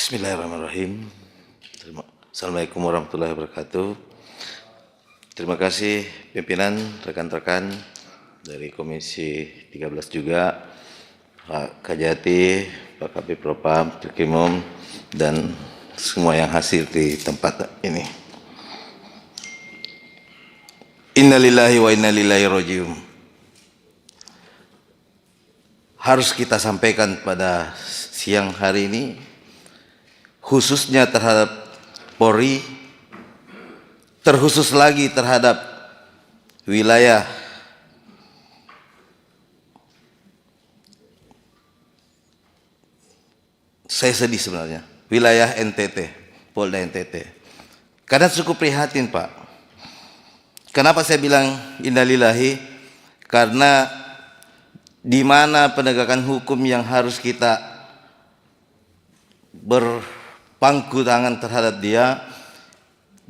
Bismillahirrahmanirrahim. Assalamualaikum warahmatullahi wabarakatuh. Terima kasih pimpinan, rekan-rekan dari Komisi 13 juga, Pak Kajati, Pak Kabid Propam, Dirkrimum, dan semua yang hadir di tempat ini. Innalillahi wa inna ilaihi rajiun. Harus kita sampaikan pada siang hari ini, khususnya terhadap Polri, terkhusus lagi terhadap wilayah saya sedih sebenarnya, wilayah NTT, Polda NTT. Karena cukup prihatin, Pak. Kenapa saya bilang innalillahi? Karena di mana penegakan hukum yang harus kita berpangku tangan terhadap dia,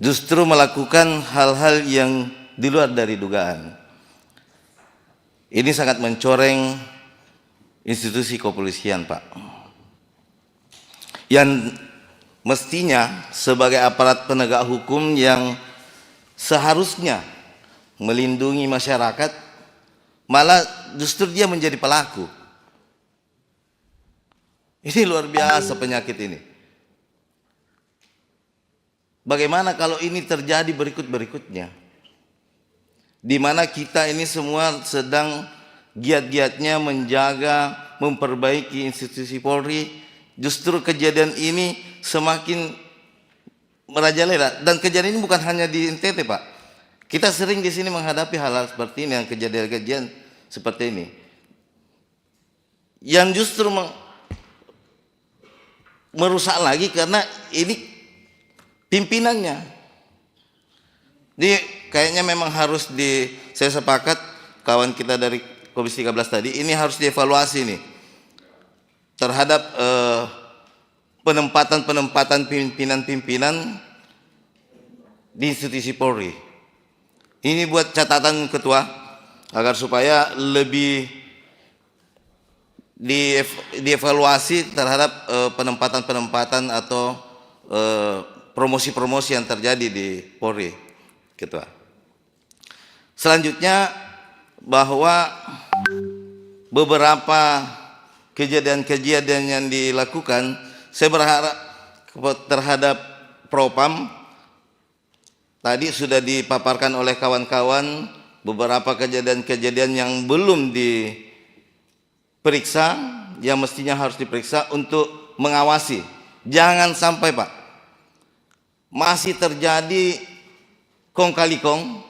justru melakukan hal-hal yang di luar dari dugaan. Ini sangat mencoreng institusi kepolisian, Pak. Yang mestinya sebagai aparat penegak hukum yang seharusnya melindungi masyarakat, malah justru dia menjadi pelaku. Ini luar biasa penyakit ini. Bagaimana kalau ini terjadi berikut-berikutnya? Di mana kita ini semua sedang giat-giatnya menjaga, memperbaiki institusi Polri, justru kejadian ini semakin merajalela. Dan kejadian ini bukan hanya di NTT, Pak. Kita sering di sini menghadapi hal-hal seperti ini, yang kejadian-kejadian seperti ini, yang justru merusak lagi karena ini pimpinannya. Jadi kayaknya memang harus saya sepakat kawan kita dari Komisi 13 tadi, ini harus dievaluasi nih terhadap penempatan pimpinan-pimpinan di institusi Polri. Ini buat catatan Ketua agar supaya lebih dievaluasi terhadap penempatan atau promosi-promosi yang terjadi di Polri, Ketua. Selanjutnya, bahwa beberapa kejadian-kejadian yang dilakukan, saya berharap terhadap Propam tadi sudah dipaparkan oleh kawan-kawan beberapa kejadian-kejadian yang belum diperiksa, yang mestinya harus diperiksa untuk mengawasi. Jangan sampai, Pak, masih terjadi kong kali kong,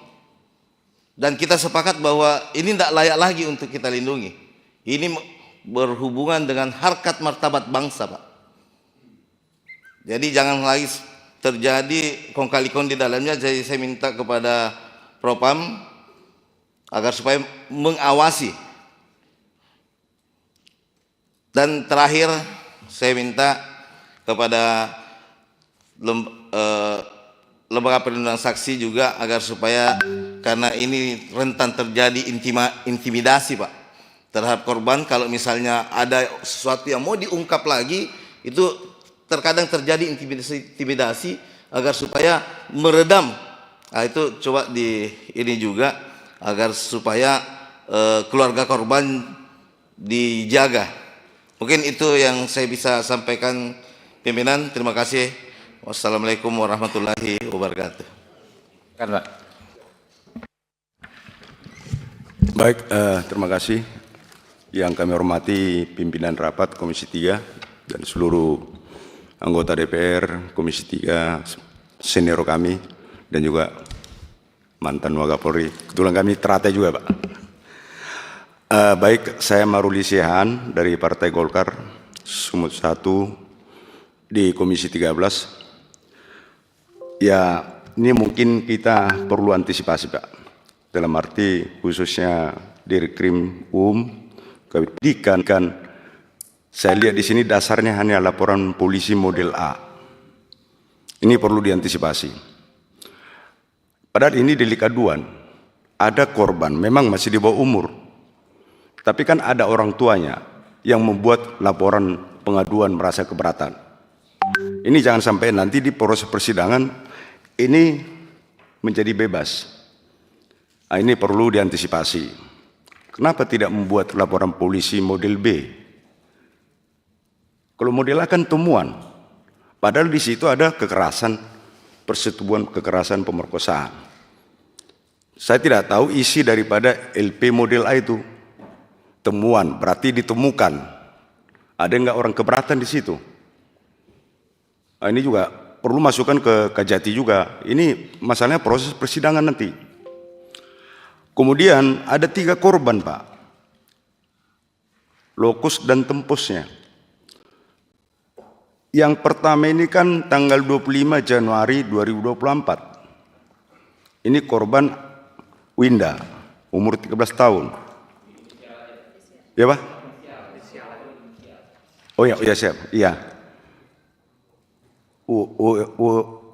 dan kita sepakat bahwa ini tidak layak lagi untuk kita lindungi. Ini berhubungan dengan harkat martabat bangsa, Pak. Jadi jangan lagi terjadi kong kali kong di dalamnya. Jadi saya minta kepada Propam agar supaya mengawasi. Dan terakhir saya minta kepada lembaga perlindungan saksi juga agar supaya, karena ini rentan terjadi intimidasi, Pak, terhadap korban. Kalau misalnya ada sesuatu yang mau diungkap lagi, itu terkadang terjadi intimidasi, agar supaya meredam. Nah, itu coba ini juga agar supaya keluarga korban dijaga. Mungkin itu yang saya bisa sampaikan, pimpinan. Terima kasih. Wassalamualaikum warahmatullahi wabarakatuh. Kan, Pak. Baik, terima kasih. Yang kami hormati pimpinan rapat Komisi 3 dan seluruh anggota DPR Komisi 3, senior kami, dan juga mantan Wakapolri. Kebetulan kami teratai juga, Pak. Baik, saya Maruli Sihan dari Partai Golkar, Sumut 1 di Komisi 13. Ya, ini mungkin kita perlu antisipasi, Pak. Dalam arti khususnya Dirkrimum, Kependidikan. Saya lihat di sini dasarnya hanya laporan polisi model A. Ini perlu diantisipasi. Padahal ini delik aduan. Ada korban, memang masih di bawah umur. Tapi kan ada orang tuanya yang membuat laporan pengaduan merasa keberatan. Ini jangan sampai nanti di proses persidangan ini menjadi bebas. Nah, ini perlu diantisipasi. Kenapa tidak membuat laporan polisi model B? Kalau model A kan temuan, padahal di situ ada kekerasan, persetubuhan kekerasan pemerkosaan. Saya tidak tahu isi daripada LP model A itu. Temuan, berarti ditemukan. Ada nggak orang keberatan di situ? Nah, ini juga perlu masukkan ke Kajati juga. Ini masalahnya proses persidangan nanti. Kemudian ada 3 korban, Pak. Lokus dan tempusnya. Yang pertama ini kan tanggal 25 Januari 2024. Ini korban Winda, umur 13 tahun. Ya, Pak? Oh ya, siap. Iya.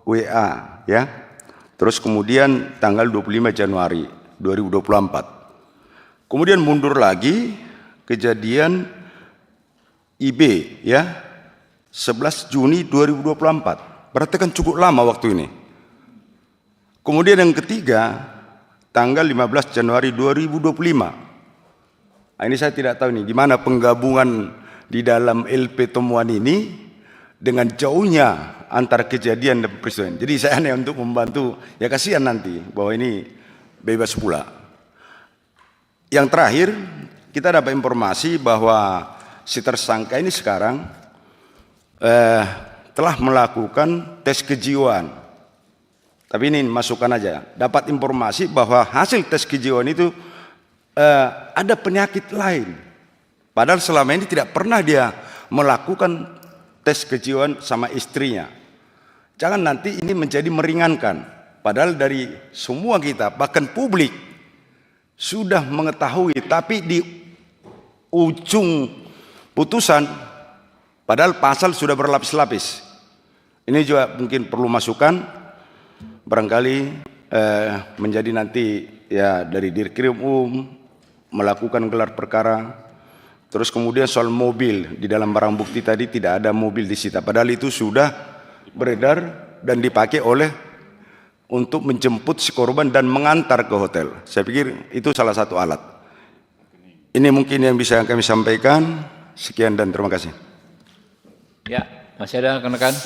WA, ya. Terus kemudian tanggal 25 Januari 2024. Kemudian mundur lagi kejadian IB, ya. 11 Juni 2024. Berarti kan cukup lama waktu ini. Kemudian yang ketiga, tanggal 15 Januari 2025. Nah, ini saya tidak tahu nih gimana penggabungan di dalam LP temuan ini dengan jauhnya antara kejadian dan peristiwa. Jadi saya hanya untuk membantu, ya kasihan nanti bahwa ini bebas pula. Yang terakhir, kita dapat informasi bahwa si tersangka ini sekarang telah melakukan tes kejiwaan. Tapi ini masukkan aja. Dapat informasi bahwa hasil tes kejiwaan itu ada penyakit lain. Padahal selama ini tidak pernah dia melakukan tes kejiwaan sama istrinya. Jangan nanti ini menjadi meringankan. Padahal dari semua kita, bahkan publik, sudah mengetahui. Tapi di ujung putusan, padahal pasal sudah berlapis-lapis. Ini juga mungkin perlu masukan, barangkali menjadi nanti ya dari Dirkrim melakukan gelar perkara. Terus kemudian soal mobil, di dalam barang bukti tadi tidak ada mobil disita. Padahal itu sudah beredar dan dipakai oleh untuk menjemput si korban dan mengantar ke hotel. Saya pikir itu salah satu alat. Ini mungkin yang bisa kami sampaikan. Sekian dan terima kasih. Ya, masih ada rekan-rekan?